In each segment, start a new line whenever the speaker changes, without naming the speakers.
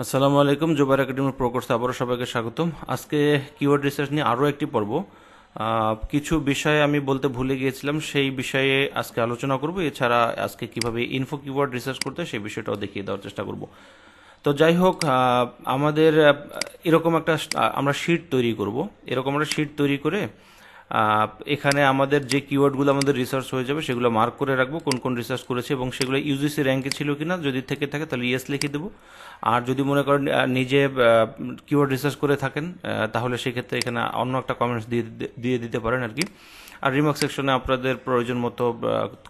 আসসালামু আলাইকুম, জুবাইর একাডেমির প্রো কোর্সে আবারও সবাইকে স্বাগতম। আজকে কিওয়ার্ড রিসার্চ নিয়ে আরও একটি পর্ব। কিছু বিষয়ে আমি বলতে ভুলে গিয়েছিলাম, সেই বিষয়ে আজকে আলোচনা করব। এছাড়া আজকে কিভাবে ইনফো কিওয়ার্ড রিসার্চ করতে হয় সেই বিষয়টাও দেখিয়ে দেওয়ার চেষ্টা করব। তো যাই হোক, আমাদের এরকম একটা আমরা শিট তৈরি করব। এরকম একটা শিট তৈরি করে এখানে আমাদের যে কিওয়ার্ডগুলো আমাদের রিসার্চ হয়ে যাবে সেগুলো মার্ক করে রাখবো, কোন কোন রিসার্চ করেছে এবং সেগুলো ইউজিসি র্যাঙ্কে ছিল কিনা। যদি থেকে থাকে তাহলে ইয়েস লিখে দেবো। আর যদি মনে করেন নিজে কিওয়ার্ড রিসার্চ করে থাকেন তাহলে সেক্ষেত্রে এখানে অন্য একটা কমেন্টস দিয়ে দিতে পারেন আর কি। আর রিমার্ক সেকশনে আপনাদের প্রয়োজন মতো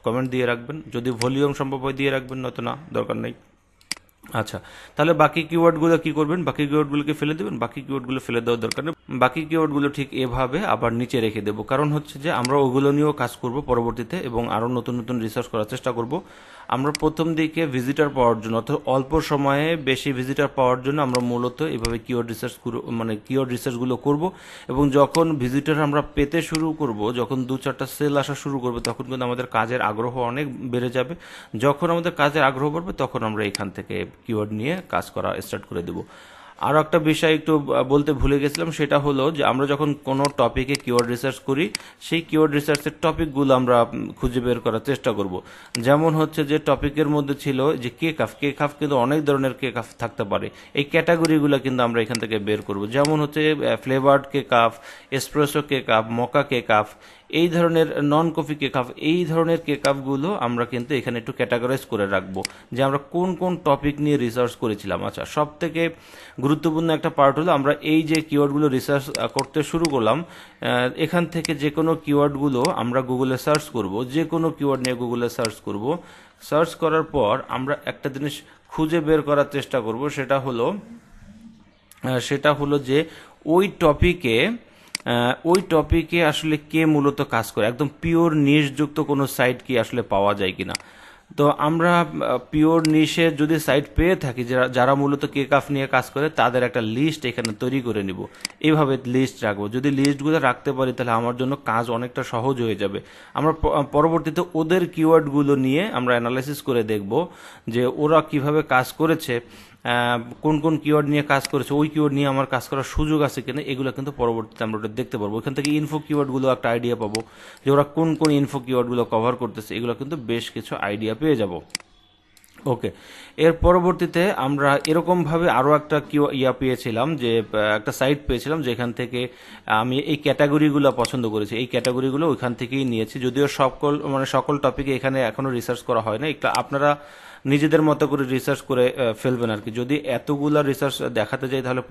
কমেন্ট দিয়ে রাখবেন, যদি ভলিউম সম্ভব হয় দিয়ে রাখবেন, নয়তো না, দরকার নেই। আচ্ছা, তাহলে বাকি কিওয়ার্ডগুলো কি করবেন? বাকি কিওয়ার্ডগুলোকে ফেলে দেবেন। বাকি কিওয়ার্ডগুলো ফেলে দেওয়ার দরকার নেই। বাকি কিওয়ার্ডগুলো ঠিক এভাবে আবার নিচে রেখে দেবো, কারণ হচ্ছে যে আমরা ওগুলো নিয়েও কাজ করব পরবর্তীতে এবং আরও নতুন নতুন রিসার্চ করার চেষ্টা করব। আমরা প্রথম দিকে ভিজিটার পাওয়ার জন্য, অর্থাৎ অল্প সময়ে বেশি ভিজিটার পাওয়ার জন্য আমরা মূলত এভাবে কিওয়ার্ড রিসার্চগুলো করব। এবং যখন ভিজিটার আমরা পেতে শুরু করব, যখন 2-4টা সেল আসা শুরু করবে, তখন কিন্তু আমাদের কাজের আগ্রহ অনেক বেড়ে যাবে। যখন আমাদের কাজের আগ্রহ বাড়বে তখন আমরা এখান থেকে কিওয়ার্ড নিয়ে কাজ করা স্টার্ট করে দেব। আরও একটা বিষয় একটু বলতে ভুলে গেছিলাম, সেটা হলো যে আমরা যখন কোনো টপিকে কিওয়ার্ড রিসার্চ করি, সেই কিওয়ার্ড রিসার্চের টপিকগুলো আমরা খুঁজে বের করার চেষ্টা করব। যেমন হচ্ছে যে টপিকের মধ্যে ছিল যে কেক আফ কিন্তু অনেক ধরনের কেক আফ থাকতে পারে। এই ক্যাটাগরিগুলো কিন্তু আমরা এখান থেকে বের করব। যেমন হচ্ছে ফ্লেভার্ড কেক আফ, এসপ্রেসো কেক আফ, মকা কেক আফ, এই ধরনের নন কফি কেক আফ, এই ধরনের কেক আফগুলো আমরা কিন্তু এখানে একটু ক্যাটাগরাইজ করে রাখবো যে আমরা কোন কোন টপিক নিয়ে রিসার্চ করেছিলাম। আচ্ছা, সব থেকে গুরুত্বপূর্ণ একটা পার্ট হলো আমরা এই যে কিওয়ার্ডগুলো রিসার্চ করতে শুরু করলাম, এখান থেকে যে কোনো কিওয়ার্ডগুলো আমরা গুগলে সার্চ করব, যে কোনো কিওয়ার্ড নিয়ে গুগলে সার্চ করব। সার্চ করার পর আমরা একটা জিনিস খুঁজে বের করার চেষ্টা করব, সেটা হলো যে ওই টপিকে আসলে কে মূলত কাজ করে, একদম পিওর নিশযুক্ত কোনো সাইট কি আসলে পাওয়া যায় কিনা। তো আমরা পিওর নিশে যদি সাইট পেয়ে থাকি যারা মূলত কেক আফ নিয়ে কাজ করে, তাদের একটা লিস্ট এখানে তৈরি করে নিব। এইভাবে লিস্ট রাখবো। যদি লিস্টগুলো রাখতে পারি তাহলে আমার জন্য কাজ অনেকটা সহজ হয়ে যাবে। আমরা পরবর্তীতে ওদের কিওয়ার্ডগুলো নিয়ে আমরা অ্যানালাইসিস করে দেখব যে ওরা কিভাবে কাজ করেছে, কোন কোন কিওয়ার্ড নিয়ে কাজ করেছে, ওই কিওয়ার্ড নিয়ে আমার কাজ করার সুযোগ আছে কিনা, এগুলো কিন্তু পরবর্তীতে আমরা ওটা দেখতে পারবো। এখান থেকে ইনফো কিওয়ার্ডগুলো একটা আইডিয়া পাবো যে ওরা কোন কোন ইনফো কিওয়ার্ডগুলো কভার করতেছে, এগুলো কিন্তু বেশ কিছু আইডিয়া পেয়ে যাব। ওকে, এর পরবর্তীতে আমরা এরকমভাবে আরও একটা পেয়েছিলাম, যে একটা সাইট পেয়েছিলাম যেখান থেকে আমি এই ক্যাটাগরিগুলো পছন্দ করেছি। এই ক্যাটাগরিগুলো ওইখান থেকেই নিয়েছি, যদিও সকল টপিকে এখানে এখনও রিসার্চ করা হয় না। আপনারা নিজেদের মতো করে রিসার্চ করে ফেলবেন আর কি। যদি এতগুলা রিসার্চ দেখাতে যাই তাহলে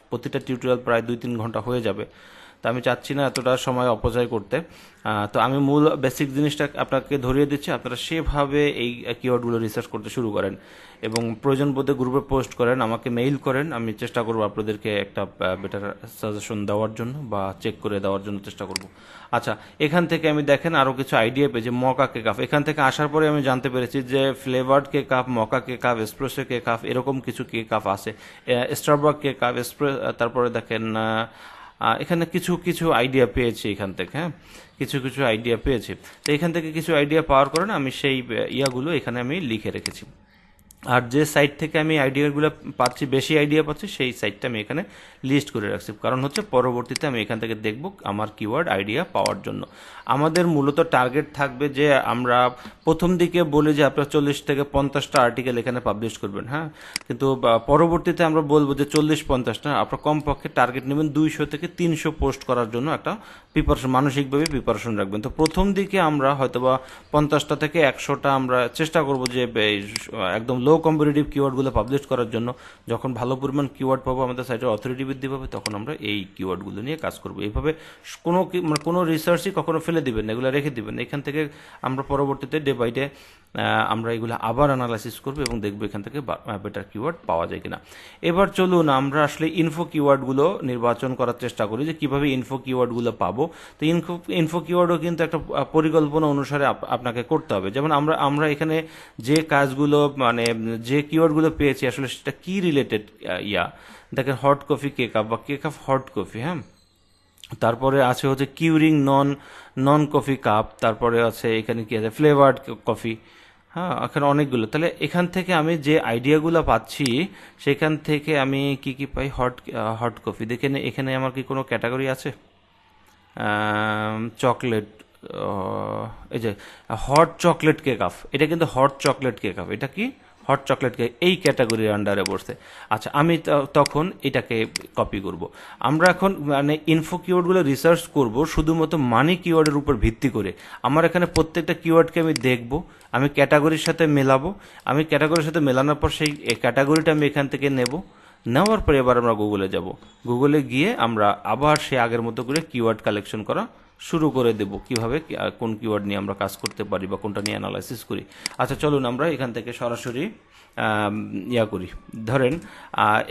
প্রতিটা টিউটোরিয়াল প্রায় 2-3 ঘন্টা হয়ে যাবে। তো আমি চাচ্ছি না এতটা সময় অপচয় করতে। তো আমি মূল বেসিক জিনিসটা আপনাকে ধরিয়ে দিচ্ছি, আপনারা সেভাবে এই কিওয়ার্ডগুলো রিসার্চ করতে শুরু করেন এবং প্রয়োজন বোধে গ্রুপে পোস্ট করেন, আমাকে মেইল করেন। আমি চেষ্টা করব আপনাদেরকে একটা বেটার সাজেশন দেওয়ার জন্য বা চেক করে দেওয়ার জন্য চেষ্টা করব। আচ্ছা, এখান থেকে আমি দেখেন আরও কিছু আইডিয়া পেয়েছি। মকা কেক আফ, এখান থেকে আসার পরে আমি জানতে পেরেছি যে ফ্লেভার্ড কেক আফ, মকা কেক আফ, এসপ্রেসো কেক আফ, এরকম কিছু কেক আফ আছে। স্টারবাক কেক আফ, তারপরে দেখেন এখানে কিছু কিছু আইডিয়া পেয়েছি এখান থেকে। হ্যাঁ, কিছু কিছু আইডিয়া পেয়েছি। তো এখান থেকে কিছু আইডিয়া পাওয়ার কারণে আমি সেই ইয়াগুলো এখানে আমি লিখে রেখেছি। আর যে সাইট থেকে আমি আইডিয়াগুলো পাচ্ছি, বেশি আইডিয়া পাচ্ছি, সেই সাইটটা আমি এখানে লিস্ট করে রাখছি। কারণ হচ্ছে পরবর্তীতে আমি এখান থেকে দেখব আমার কিওয়ার্ড আইডিয়া পাওয়ার জন্য। আমাদের মূলত টার্গেট থাকবে যে আমরা প্রথম দিকে বলি যে আপনার 40 থেকে 50টা আর্টিকেল এখানে পাবলিশ করবেন। হ্যাঁ, কিন্তু পরবর্তীতে আমরা বলবো যে 40-50টা, আপনার কমপক্ষে টার্গেট নেবেন 200 থেকে 300 পোস্ট করার জন্য একটা মানসিকভাবে প্রিপারেশন রাখবেন। তো প্রথম দিকে আমরা হয়তোবা 50টা থেকে 100টা আমরা চেষ্টা করবো যে একদম লো কম্পিটিটিভ কিওয়ার্ডগুলো পাবলিশ করার জন্য। যখন ভালো পরিমাণ কিওয়ার্ড পাবো, আমাদের সাইটের অথরিটি বৃদ্ধি পাবে, তখন আমরা এই কিওয়ার্ডগুলো নিয়ে কাজ করবো। এইভাবে কোনো রিসার্চই কখনো ফেলে দিবেন না, এগুলো রেখে দিবেন। এখান থেকে আমরা পরবর্তীতে ডে বাই ডে আমরা এগুলো আবার অ্যানালাইসিস করবো এবং দেখবো এখান থেকে বেটার কিওয়ার্ড পাওয়া যায় কিনা। এবার চলুন আমরা আসলে ইনফো কিওয়ার্ডগুলো নির্বাচন করার চেষ্টা করি যে কিভাবে ইনফো কিওয়ার্ডগুলো পাবো। তো ইনফো কিওয়ার্ডও কিন্তু একটা পরিকল্পনা অনুসারে আপনাকে করতে হবে। যেমন আমরা এখানে যে কাজগুলো যে কিওয়ার্ডগুলো পেয়েছি আসলে সেটা কি রিলেটেড দেখেন, হট কফি কেক আপ বা কেক আপ হট কফি। হ্যাঁ, তারপরে আছে হচ্ছে কিউরিং নন কফি কাপ, তারপরে আছে এখানে কি আছে ফ্লেভার্ড কফি। হ্যাঁ, এখানে অনেকগুলো। তাহলে এখান থেকে আমি যে আইডিয়াগুলো পাচ্ছি সেখান থেকে আমি কি কি পাই? হট হট কফি দেখে এখানে আমার কি কোনো ক্যাটাগরি আছে? চকলেট, এই যে হট চকলেট কেক আপ, এটা কিন্তু হট চকলেট কেক আপ, এটা কি হট চকলেট কেক, এই ক্যাটাগরির আন্ডারে পড়ছে। আচ্ছা, আমি তখন এটাকে কপি করব। আমরা এখন মানে ইনফো কিওয়ার্ডগুলো রিসার্চ করব শুধুমাত্র মানি কিওয়ার্ডের উপর ভিত্তি করে। আমার এখানে প্রত্যেকটা কিওয়ার্ডকে আমি দেখব, আমি ক্যাটাগরির সাথে মেলাবো, আমি ক্যাটাগরির সাথে মেলানোর পর সেই ক্যাটাগরিটা আমি এখান থেকে নেব। নেওয়ার পরে এবার আমরা গুগলে যাব। গুগলে গিয়ে আমরা আবার সে আগের মতো করে কিওয়ার্ড কালেকশন করা শুরু করে দেব, কিভাবে কোন কিওয়ার্ড নিয়ে আমরা কাজ করতে পারি বা কোনটা নিয়ে অ্যানালাইসিস করি। আচ্ছা, চলুন আমরা এখান থেকে সরাসরি ইয়া করি। ধরেন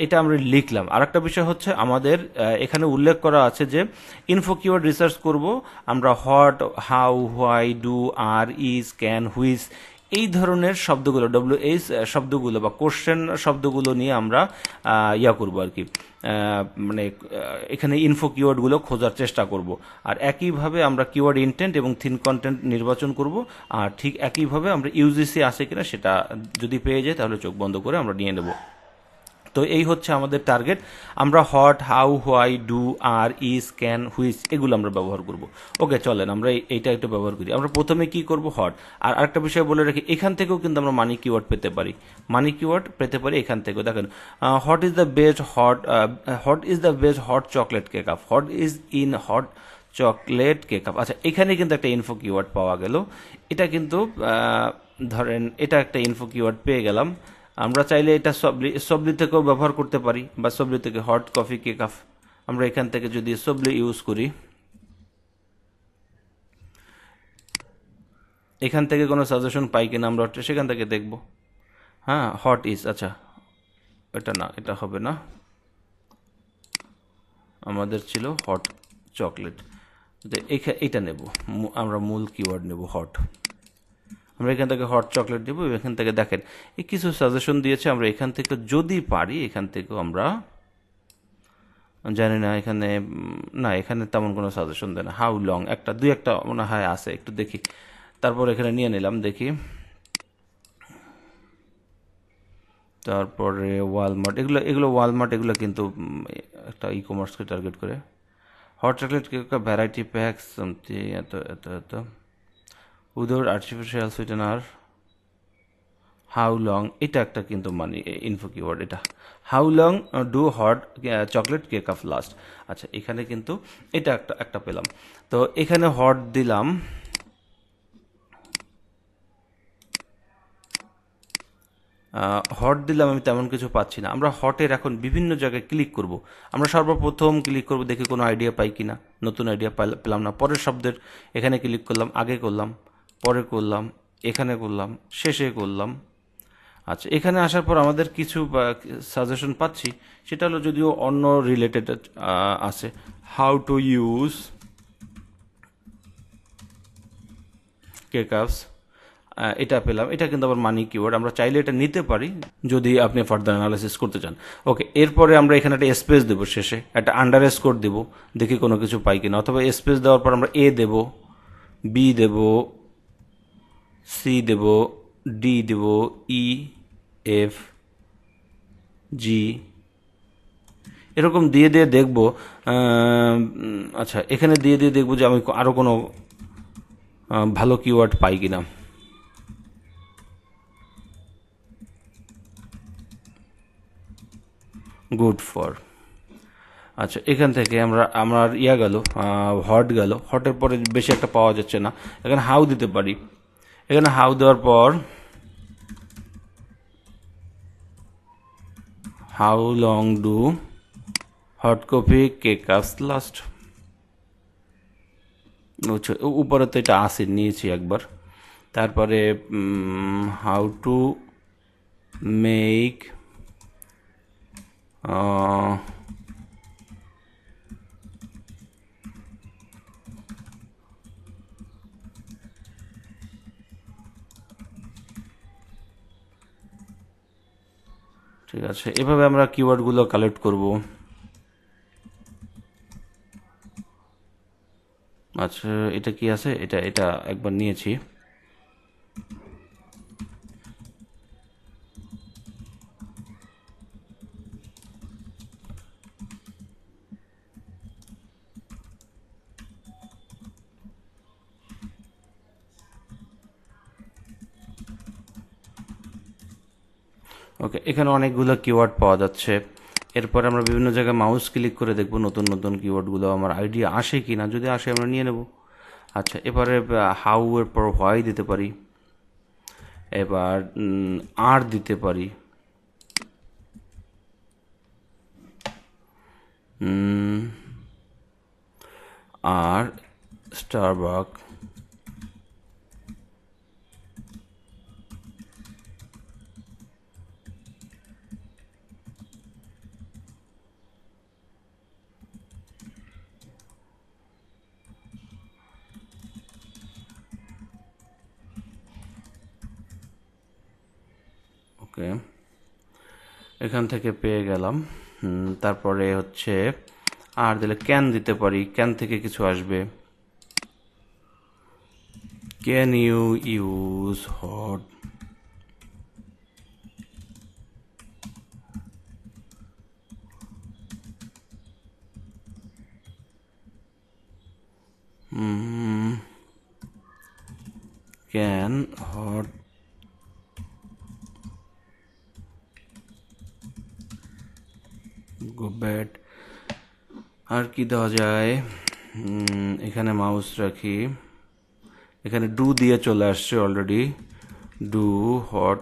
এটা আমরা লিখলাম। আর একটা বিষয় হচ্ছে আমাদের এখানে উল্লেখ করা আছে যে ইনফো কিওয়ার্ড রিসার্চ করব আমরা what, how, why, do, are, is, can, which, এই ধরনের শব্দগুলো, WH শব্দগুলো বা কোশ্চেন শব্দগুলো নিয়ে আমরা ইয়া করবো আর কি, মানে এখানে ইনফো কিওয়ার্ডগুলো খোঁজার চেষ্টা করব। আর একইভাবে আমরা কিওয়ার্ড ইন্টেন্ট এবং থিন কন্টেন্ট নির্বাচন করব। আর ঠিক একইভাবে আমরা ইউজিসি আছে কিনা সেটা যদি পেয়ে যাই তাহলে চোখ বন্ধ করে আমরা নিয়ে নেব। তো এই হচ্ছে আমাদের টার্গেট। আমরা what, how, why, do, are, is, can, which এগুলো আমরা ব্যবহার করব। ওকে, চলেন আমরা এইটা একটু ব্যবহার করি। আমরা প্রথমে কি করব? হট। আর আরেকটা বিষয় বলে রাখি, এখান থেকেও কিন্তু আমরা মানি কিওয়ার্ড পেতে পারি। মানি কিওয়ার্ড পেতে পারি এখান থেকেও। দেখেন, hot is the best hot is the best hot chocolate cake up, hot is in hot chocolate cake up. আচ্ছা, এখানে কিন্তু একটা ইনফো কিওয়ার্ড পাওয়া গেল। এটা কিন্তু ধরেন এটা একটা ইনফো কিওয়ার্ড পেয়ে গেলাম। আমরা চাইলে এটা সবলি থেকেও ব্যবহার করতে পারি, বা সবলি থেকে হট কফি কেক আপ, আমরা এখান থেকে যদি সবলি ইউজ করি, এখান থেকে কোনো সাজেশন পাই কিনা আমরা সেখান থেকে দেখব। হ্যাঁ, হট ইজ, আচ্ছা এটা না, এটা হবে না, আমাদের ছিল হট চকলেট। এটা নেব, আমরা মূল কিওয়ার্ড নেব হট। আমরা এখান থেকে হট চকলেট দেবো। এখান থেকে দেখেন এই কিছু সাজেশন দিয়েছে, আমরা এখান থেকে যদি পারি এখান থেকেও আমরা, জানি না এখানে, না এখানে তেমন কোনো সাজেশন দেয় না। হাউ লং একটা দুই একটা মনে হয় আছে, একটু দেখি। তারপর এখানে নিয়ে নিলাম, দেখি। তারপরে ওয়ালমার্ট, এগুলো এগুলো ওয়ালমার্ট, এগুলো কিন্তু একটা ই কমার্সকে টার্গেট করে। Hot chocolate cake variety pack something, এত এত এত without artificial sweetener, how long, এটা একটা কিন্তু মানে ইনফো কিওয়ার্ড। এটা how long do hot chocolate cake of last. আচ্ছা, এখানে কিন্তু এটা একটা একটা পেলাম। তো এখানে হট দিলাম, হট দিলাম, আমি তেমন কিছু পাচ্ছি না। আমরা হটের এখন বিভিন্ন জায়গায় ক্লিক করব। আমরা সর্বপ্রথম ক্লিক করব, দেখি কোনো আইডিয়া পাই কিনা। নতুন আইডিয়া পেলাম না। পরের শব্দের এখানে ক্লিক করলাম, আগে করলাম, পরে করলাম, এখানে করলাম, শেষে করলাম। আচ্ছা, এখানে আসার পর আমাদের কিছু সাজেশন পাচ্ছি, সেটা হলো যদিও অন্য রিলেটেড আছে। হাউ টু ইউজ কেকআপস, এটা পেলাম। এটা কিন্তু আবার মানি কিওয়ার্ড, আমরা চাইলে এটা নিতে পারি যদি আপনি ফার্দার অ্যানালাইসিস করতে চান। ওকে, এরপরে আমরা এখানে একটা স্পেস দেবো, শেষে একটা আন্ডার স্কোর দেবো, দেখি কোনো কিছু পাই কিনা। অথবা স্পেস দেওয়ার পর আমরা এ দেব, বি দেব, সি দেব, ডি দেব, ই, এফ, জি, এরকম দিয়ে দিয়ে দেখবো। আচ্ছা, এখানে দিয়ে দিয়ে দেখবো যে আমি আরও কোনো ভালো কিওয়ার্ড পাই কিনা। গুড ফর, আচ্ছা এখান থেকে আমার ইয়া গেল, হট গেল। হটের পরে বেশি একটা পাওয়া যাচ্ছে না। এখানে হাউ দিতে পারি। এখানে হাউ দেওয়ার পর how long do hot coffee cake last, উপরে তো এটা আসে, নিয়েছি একবার। তারপরে হাউ টু মেক ঠিক আছে, এভাবে আমরা কিওয়ার্ডগুলো কালেক্ট করব। আচ্ছা, এটা কি আছে, এটা এটা একবার নিয়েছি। ওকে, এখানে অনেকগুলো কিওয়ার্ড পাওয়া যাচ্ছে। এরপর আমরা বিভিন্ন জায়গায় মাউস ক্লিক করে দেখব নতুন নতুন কিওয়ার্ডগুলো আমার আইডিয়া আসে কি না, যদি আসে আমরা নিয়ে নেব। আচ্ছা, এবারে হাউ এর পর হোয়াই দিতে পারি, এবার আর দিতে পারি, আর স্টারবাক, ওকে, এখান থেকে পেয়ে গেলাম। তারপরে হচ্ছে আর দিলে ক্যান দিতে পারি, ক্যান থেকে কিছু আসবে। Can you use hot, can hot go bad. আর কি দেওয়া যায়, এখানে মাউস রাখি, এখানে ডু দিয়ে চলে আসছে already, do hot,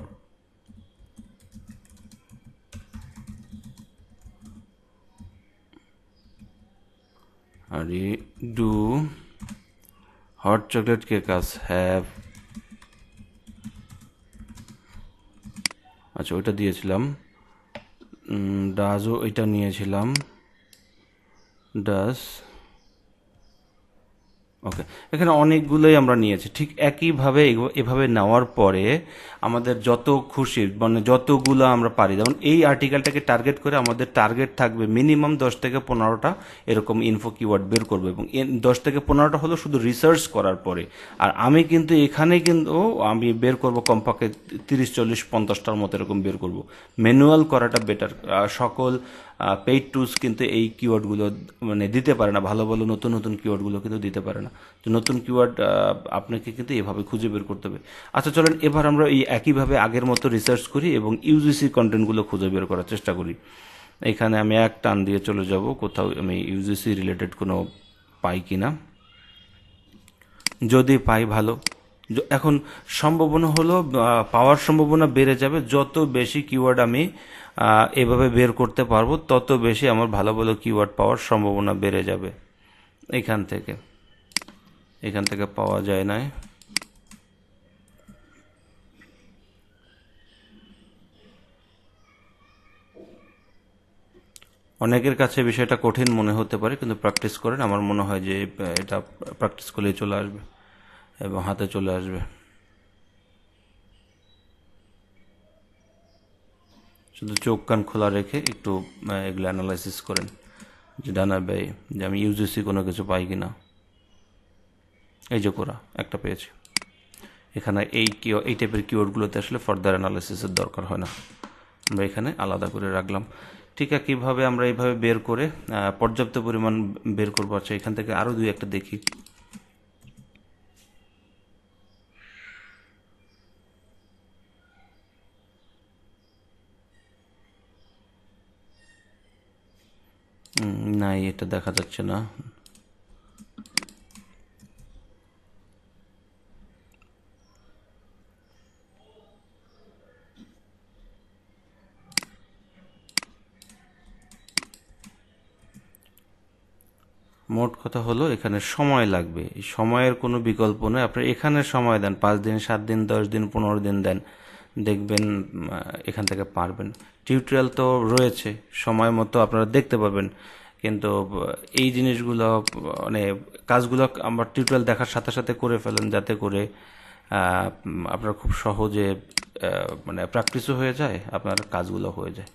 are do hot chocolate cake us have, আচ্ছা ওইটা দিয়েছিলাম। ডাজও এটা নিয়েছিলাম, ডাস। ওকে, এখানে অনেকগুলোই আমরা নিয়েছি। ঠিক একইভাবে এভাবে নেওয়ার পরে আমাদের যত খুশি মানে যতগুলো আমরা পারি, যেমন এই আর্টিকেলটাকে টার্গেট করে আমাদের টার্গেট থাকবে মিনিমাম 10 থেকে 15টা এরকম ইনফো কিওয়ার্ড বের করবো, এবং 10 থেকে 15টা হলো শুধু রিসার্চ করার পরে। আর আমি কিন্তু এখানে কিন্তু আমি বের করব কমপক্ষে 30, 40, 50টার মতো এরকম বের করব। ম্যানুয়াল করাটা বেটার। সকল পেইড টুলস কিন্তু এই কিওয়ার্ডগুলো মানে দিতে পারে না, ভালো ভালো নতুন নতুন কিওয়ার্ডগুলো কিন্তু দিতে পারে না। তো নতুন কিওয়ার্ড আপনাকে কিন্তু এভাবে খুঁজে বের করতে হবে। আচ্ছা চলেন এবার আমরা এই একইভাবে আগের মতো রিসার্চ করি এবং ইউজিসি কন্টেন্টগুলো খুঁজে বের করার চেষ্টা করি। এখানে আমি এক টান দিয়ে চলে যাব কোথাও আমি ইউজিসি রিলেটেড কোনো পাই কিনা, যদি পাই ভালো। এখন সম্ভাবনা হলো পাওয়ার সম্ভাবনা বেড়ে যাবে, যত বেশি কিওয়ার্ড আমি এভাবে বের করতে পারবো তত বেশি আমার ভালো ভালো কিওয়ার্ড পাওয়ার সম্ভাবনা বেড়ে যাবে। এখান থেকে পাওয়া যায় না। অনেকের কাছে বিষয়টা কঠিন মনে হতে পারে, কিন্তু প্র্যাকটিস করেন, আমার মনে হয় যে এটা প্র্যাকটিস করলেই চলে আসবে এবং হাতে চলে আসবে। শুধু চোখ কান খোলা রেখে একটু এগুলো অ্যানালাইসিস করেন যে ডানা ব্যয়, যে আমি ইউজিসি কোনো কিছু পাই কিনা। এই যে করা একটা পেয়েছি। এখানে এই টাইপের কিওয়ার্ডগুলোতে আসলে ফার্দার অ্যানালাইসিসের দরকার হয় না, আমরা এখানে আলাদা করে রাখলাম। ঠিক একইভাবে আমরা এইভাবে বের করে পর্যাপ্ত পরিমাণ বের করবো। আচ্ছা, এখান থেকে আরও দুই একটা দেখি। নাই, এটা দেখা যাচ্ছে না। মোট কথা হলো এখানে সময় লাগবে, এই সময়ের কোনো বিকল্প নয়। আপনার এখানে সময় দেন, 5 দিন, 7 দিন, 10 দিন, 15 দিন দেন, দেখবেন এখান থেকে পারবেন। টিউটোরিয়াল তো রয়েছে, সময় মতো আপনারা দেখতে পাবেন, কিন্তু এই জিনিসগুলো মানে কাজগুলো আমার টিউটোরিয়াল দেখার সাথে সাথে করে ফেলেন, যাতে করে আপনার খুব সহজে মানে প্র্যাকটিসও হয়ে যায়, আপনার কাজগুলো হয়ে যায়।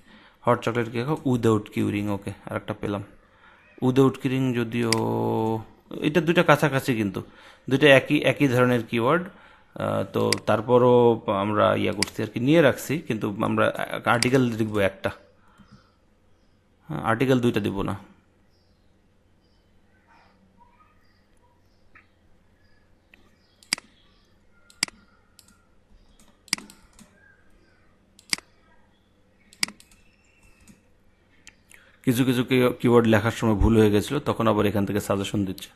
Hot chocolate cake without curing, okay, আরেকটা পেলাম উইদাউট কিউরিং, যদিও এটা দুইটা কাছাকাছি, কিন্তু দুইটা একই একই ধরনের কিওয়ার্ড। তো তারপরও আমরা করছি আর কি, নিয়ে রাখছি, কিন্তু আমরা আর্টিকেল লিখবো একটা, আর্টিকেল দুইটা দিব না। কিছু কিছু কিওয়ার্ড লেখার সময় ভুল হয়ে গেছিলো, তখন আবার এখান থেকে সাজেশন দিচ্ছে।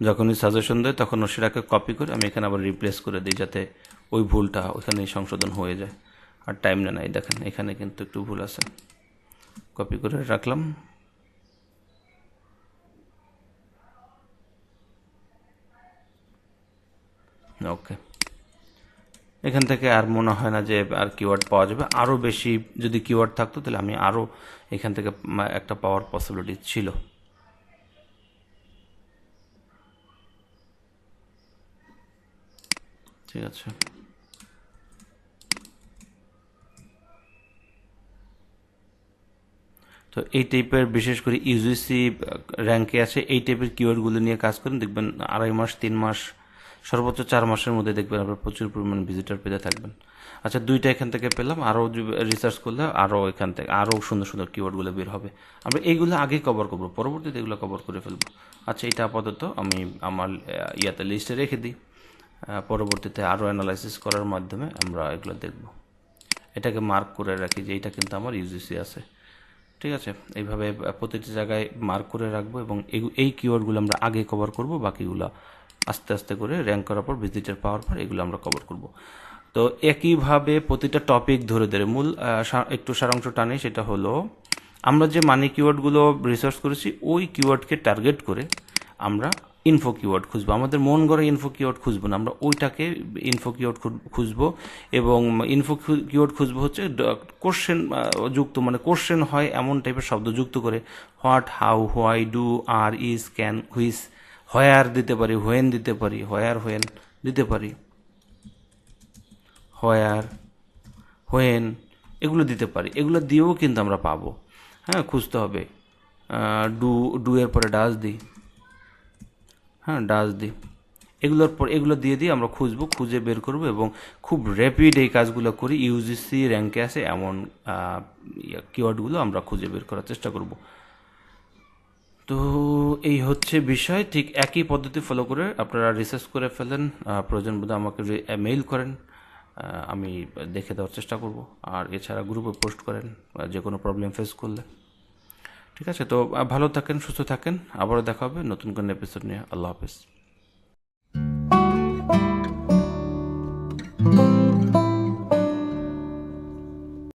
যখনই সাজেশন দেয় তখন সেটাকে কপি করে আমি এখানে আবার রিপ্লেস করে দিই, যাতে ওই ভুলটা ওইখানেই সংশোধন হয়ে যায়, আর টাইম নেয় না। দেখেন এখানে কিন্তু একটু ভুল আছে, কপি করে রাখলাম। ওকে, এখান থেকে আর মনে হয় না যে আর কিওয়ার্ড পাওয়া যাবে। আরও বেশি যদি কিওয়ার্ড থাকতো তাহলে আমি আরও এখান থেকে একটা পাওয়ার পসিবিলিটি ছিল। ঠিক আছে, তো এই টাইপের বিশেষ করে ইউজিসি র্যাঙ্কে আছে এই টাইপের কিওয়ার্ডগুলো নিয়ে কাজ করেন, দেখবেন 2.5 মাস 3 মাস সর্বোচ্চ 4 মাসের মধ্যে দেখবেন আপনার প্রচুর পরিমাণ ভিজিটর পেতে থাকবেন। আচ্ছা, দুইটা এখান থেকে পেলাম, আরও রিসার্চ করলে আরও এখান থেকে আরও সুন্দর সুন্দর কিওয়ার্ডগুলো বের হবে। আমরা এইগুলো আগে কভার করবো, পরবর্তীতে এগুলো কভার করে ফেলবো। আচ্ছা, এটা আপাতত আমি আমার ইয়াতে লিস্টে রেখে দিই, পরবর্তীতে আরও অ্যানালাইসিস করার মাধ্যমে আমরা এগুলো দেখব। এটাকে মার্ক করে রাখি যে এটা কিন্তু আমার ইউজিসি আছে। ঠিক আছে, এইভাবে প্রতিটি জায়গায় মার্ক করে রাখবো, এবং এই কিওয়ার্ডগুলো আমরা আগে কভার করব, বাকিগুলো আস্তে আস্তে করে র্যাঙ্ক করার পর, ভিজিটার পাওয়ার পর এগুলো আমরা কভার করব। তো একইভাবে প্রতিটা টপিক ধরে ধরে মূল একটু সারাংশ টানি, সেটা হলো আমরা যে মানি কিওয়ার্ডগুলো রিসার্চ করেছি ওই কিওয়ার্ডকে টার্গেট করে আমরা ইনফো কিওয়ার্ড খুঁজবো। আমাদের মন গড়া ইনফো কিওয়ার্ড খুঁজবো না, আমরা ওইটাকে ইনফো কিওয়ার্ড খুঁজবো। এবং ইনফো কিওয়ার্ড খুঁজবো হচ্ছে কোশ্চেন যুক্ত, মানে কোশ্চেন হয় এমন টাইপের শব্দ যুক্ত করে, what, how, why, do, are, is, can, which, where দিতে পারি, হোয়েন দিতে পারি, হোয়ার, হোয়েন দিতে পারি, হোয়ার, হোয়েন এগুলো দিতে পারি। এগুলো দিয়েও কিন্তু আমরা পাবো। হ্যাঁ, খুঁজতে হবে। ডু, ডু এর পরে ডাজ দিই, হ্যাঁ ডাজ দিই, এগুলো দিয়ে আমরা খুঁজবো, খুঁজে বের করব, এবং খুব র্যাপিড এই কাজগুলো করি। ইউজিসি র্যাঙ্কে আছে এমন কিওয়ার্ডগুলো আমরা খুঁজে বের করার চেষ্টা করব। তো এই হচ্ছে বিষয়। ঠিক একই পদ্ধতি ফলো করে আপনারা রিসার্চ করে ফেলেন, প্রয়োজন বোধে আমাকে মেইল করেন, আমি দেখে দেওয়ার চেষ্টা করব। আর এছাড়া গ্রুপে পোস্ট করেন যে কোনো প্রবলেম ফেস করলে। ঠিক আছে, তো ভালো থাকেন, সুস্থ থাকেন, আবারও দেখা হবে নতুন কোনো এপিসোড নিয়ে। আল্লাহ হাফেজ।